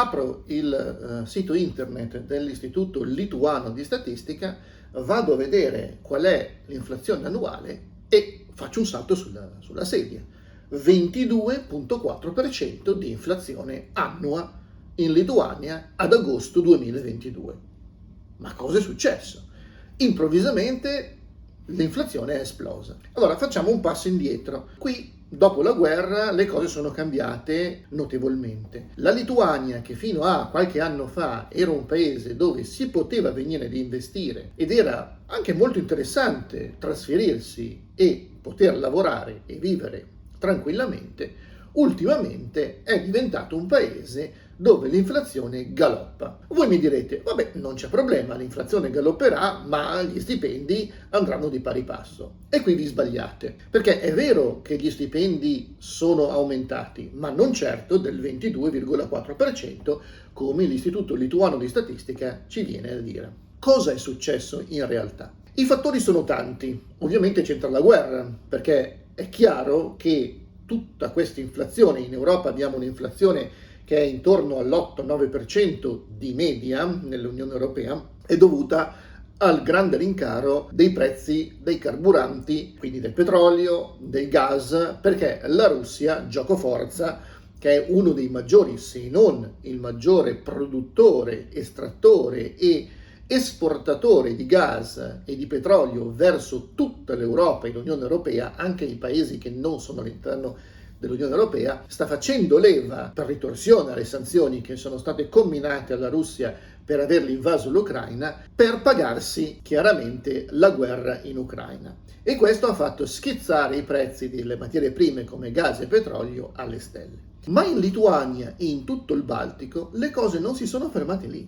apro il sito internet dell'Istituto Lituano di Statistica, vado a vedere qual è l'inflazione annuale e faccio un salto sulla sedia. 22,4% di inflazione annua in Lituania ad agosto 2022. Ma cosa è successo? Improvvisamente l'inflazione è esplosa. Allora facciamo un passo indietro. Qui, dopo la guerra, le cose sono cambiate notevolmente. La Lituania, che fino a qualche anno fa era un paese dove si poteva venire ad investire ed era anche molto interessante trasferirsi e poter lavorare e vivere tranquillamente, ultimamente è diventato un paese dove l'inflazione galoppa. Voi mi direte, vabbè, non c'è problema, l'inflazione galopperà, ma gli stipendi andranno di pari passo. E qui vi sbagliate, perché è vero che gli stipendi sono aumentati, ma non certo del 22,4% come l'Istituto Lituano di Statistica ci viene a dire. Cosa è successo in realtà? I fattori sono tanti. Ovviamente c'entra la guerra, perché è chiaro che tutta questa inflazione, in Europa abbiamo un'inflazione che è intorno all'8-9% di media nell'Unione Europea, è dovuta al grande rincaro dei prezzi dei carburanti, quindi del petrolio, del gas, perché la Russia, giocoforza, che è uno dei maggiori, se non il maggiore produttore, estrattore e esportatore di gas e di petrolio verso tutta l'Europa e l'Unione Europea, anche i paesi che non sono all'interno dell'Unione Europea, sta facendo leva per ritorsione alle sanzioni che sono state comminate alla Russia per averli invaso l'Ucraina, per pagarsi chiaramente la guerra in Ucraina. E questo ha fatto schizzare i prezzi delle materie prime come gas e petrolio alle stelle. Ma in Lituania e in tutto il Baltico le cose non si sono fermate lì,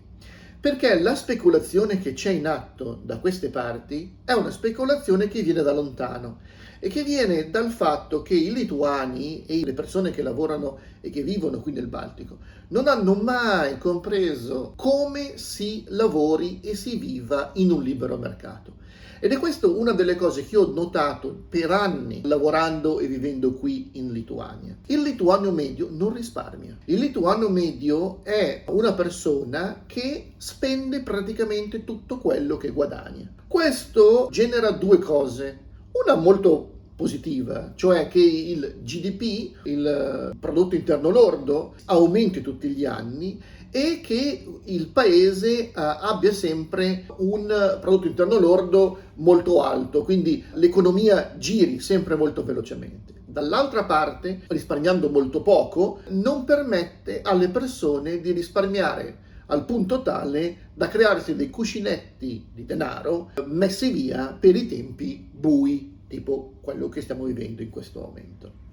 perché la speculazione che c'è in atto da queste parti è una speculazione che viene da lontano e che viene dal fatto che i lituani e le persone che lavorano e che vivono qui nel Baltico non hanno mai compreso come si lavori e si viva in un libero mercato. Ed è questa una delle cose che ho notato per anni lavorando e vivendo qui in Lituania. Il lituano medio non risparmia. Il lituano medio è una persona che spende praticamente tutto quello che guadagna. Questo genera due cose. Una molto positiva, cioè che il GDP, il prodotto interno lordo, aumenti tutti gli anni e che il paese abbia sempre un prodotto interno lordo molto alto, quindi l'economia giri sempre molto velocemente. Dall'altra parte, risparmiando molto poco, non permette alle persone di risparmiare al punto tale da crearsi dei cuscinetti di denaro messi via per i tempi bui, tipo quello che stiamo vivendo in questo momento.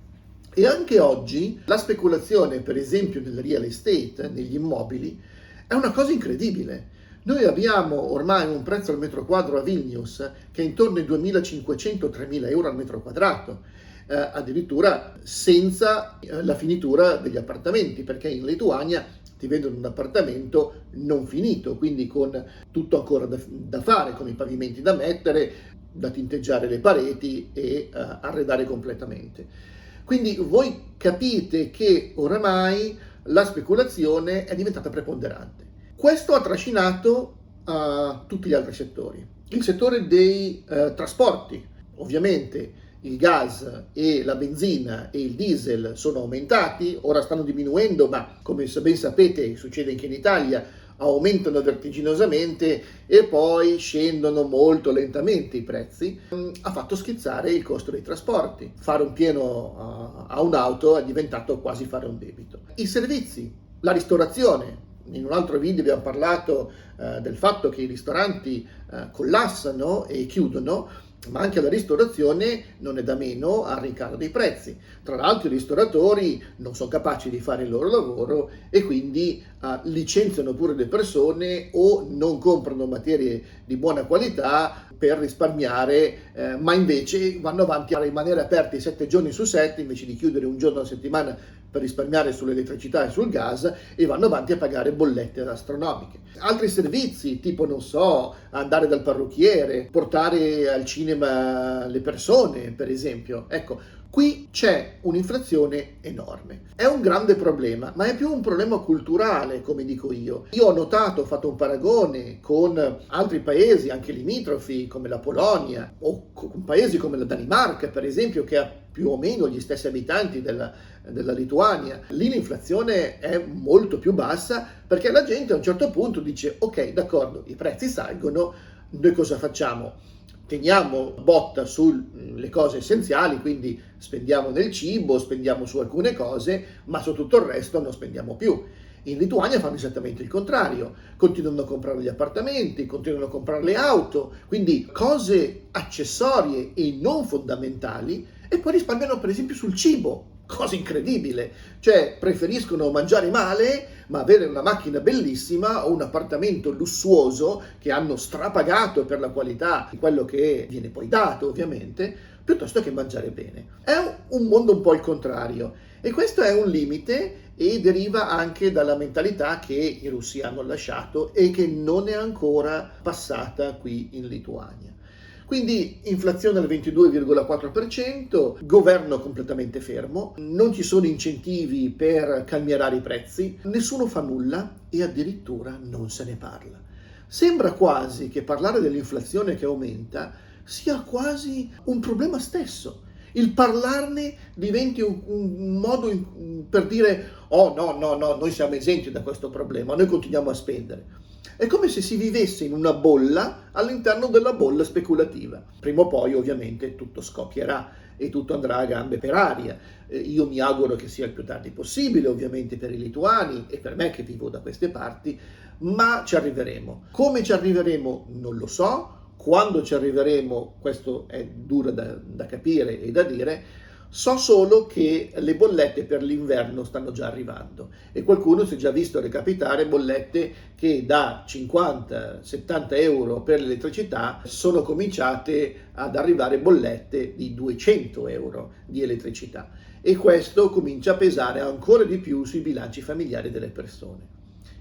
E anche oggi la speculazione, per esempio nel real estate, negli immobili, è una cosa incredibile. Noi abbiamo ormai un prezzo al metro quadro a Vilnius che è intorno ai 2.500-3.000 euro al metro quadrato, addirittura senza la finitura degli appartamenti, perché in Lituania ti vendono un appartamento non finito, quindi con tutto ancora da fare, con i pavimenti da mettere, da tinteggiare le pareti e arredare completamente. Quindi voi capite che oramai la speculazione è diventata preponderante. Questo ha trascinato tutti gli altri settori. Il settore dei trasporti, ovviamente il gas e la benzina e il diesel sono aumentati, ora stanno diminuendo, ma come ben sapete succede anche in Italia, aumentano vertiginosamente e poi scendono molto lentamente i prezzi, ha fatto schizzare il costo dei trasporti. Fare un pieno a un'auto è diventato quasi fare un debito. I servizi, la ristorazione. In un altro video abbiamo parlato del fatto che i ristoranti collassano e chiudono, ma anche la ristorazione non è da meno al rincaro dei prezzi. Tra l'altro i ristoratori non sono capaci di fare il loro lavoro e quindi licenziano pure le persone o non comprano materie di buona qualità per risparmiare, ma invece vanno avanti a rimanere aperti 7 giorni su 7 invece di chiudere un giorno a settimana per risparmiare sull'elettricità e sul gas, e vanno avanti a pagare bollette astronomiche. Altri servizi, tipo, non so, andare dal parrucchiere, portare al cinema le persone, per esempio. Ecco, qui c'è un'inflazione enorme. È un grande problema, ma è più un problema culturale, come dico io. Io ho notato, ho fatto un paragone con altri paesi, anche limitrofi, come la Polonia, o con paesi come la Danimarca, per esempio, che ha più o meno gli stessi abitanti della Lituania. Lì l'inflazione è molto più bassa perché la gente a un certo punto dice: ok, d'accordo, i prezzi salgono, noi cosa facciamo? Teniamo botta sulle cose essenziali, quindi spendiamo nel cibo, spendiamo su alcune cose, ma su tutto il resto non spendiamo più. In Lituania fanno esattamente il contrario, continuano a comprare gli appartamenti, continuano a comprare le auto, quindi cose accessorie e non fondamentali, e poi risparmiano per esempio sul cibo. Cosa incredibile, cioè preferiscono mangiare male ma avere una macchina bellissima o un appartamento lussuoso che hanno strapagato per la qualità di quello che viene poi dato ovviamente, piuttosto che mangiare bene. È un mondo un po' il contrario e questo è un limite e deriva anche dalla mentalità che i russi hanno lasciato e che non è ancora passata qui in Lituania. Quindi inflazione al 22,4%, governo completamente fermo, non ci sono incentivi per calmierare i prezzi, nessuno fa nulla e addirittura non se ne parla. Sembra quasi che parlare dell'inflazione che aumenta sia quasi un problema stesso. Il parlarne diventi un modo per dire: oh no, noi siamo esenti da questo problema, noi continuiamo a spendere. È come se si vivesse in una bolla all'interno della bolla speculativa. Prima o poi ovviamente tutto scoppierà e tutto andrà a gambe per aria. Io mi auguro che sia il più tardi possibile, ovviamente per i lituani e per me che vivo da queste parti, ma ci arriveremo. Come ci arriveremo non lo so, quando ci arriveremo questo è duro da capire e da dire. So solo che le bollette per l'inverno stanno già arrivando e qualcuno si è già visto recapitare bollette che da 50-70 euro per l'elettricità sono cominciate ad arrivare bollette di 200 euro di elettricità e questo comincia a pesare ancora di più sui bilanci familiari delle persone.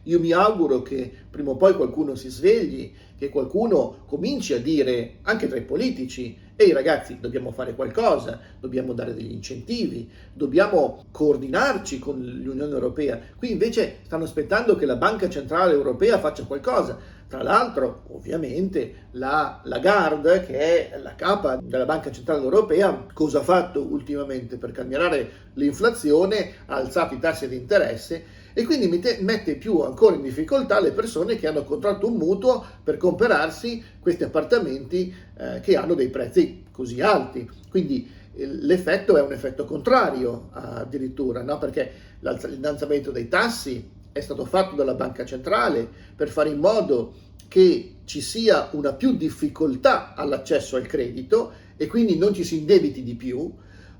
Io mi auguro che prima o poi qualcuno si svegli, che qualcuno cominci a dire, anche tra i politici: ehi ragazzi, dobbiamo fare qualcosa, dobbiamo dare degli incentivi, dobbiamo coordinarci con l'Unione Europea. Qui invece stanno aspettando che la Banca Centrale Europea faccia qualcosa. Tra l'altro, ovviamente, la Lagarde, che è la capa della Banca Centrale Europea, cosa ha fatto ultimamente per calmierare l'inflazione? Ha alzato i tassi di interesse e quindi mette più ancora in difficoltà le persone che hanno contratto un mutuo per comprarsi questi appartamenti che hanno dei prezzi così alti. Quindi l'effetto è un effetto contrario addirittura, no? Perché l'innalzamento dei tassi è stato fatto dalla Banca Centrale per fare in modo che ci sia una più difficoltà all'accesso al credito e quindi non ci si indebiti di più,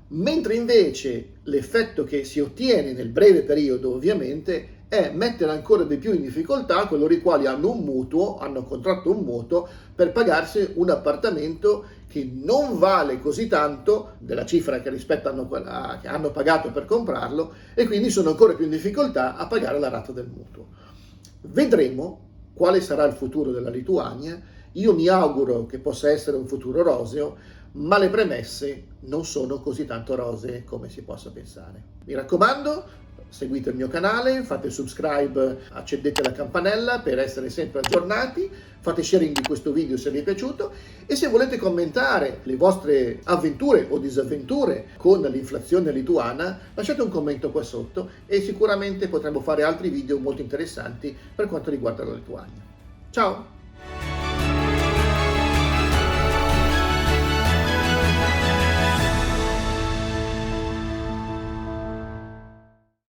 mentre invece l'effetto che si ottiene nel breve periodo ovviamente è mettere ancora di più in difficoltà coloro i quali hanno un mutuo, hanno contratto un mutuo per pagarsi un appartamento che non vale così tanto della cifra che rispetto a quella che hanno pagato per comprarlo e quindi sono ancora più in difficoltà a pagare la rata del mutuo. Vedremo quale sarà il futuro della Lituania. Io mi auguro che possa essere un futuro roseo, ma le premesse non sono così tanto rosee come si possa pensare. Mi raccomando, seguite il mio canale, fate subscribe, accendete la campanella per essere sempre aggiornati, fate sharing di questo video se vi è piaciuto e se volete commentare le vostre avventure o disavventure con l'inflazione lituana, lasciate un commento qua sotto e sicuramente potremo fare altri video molto interessanti per quanto riguarda la Lituania. Ciao!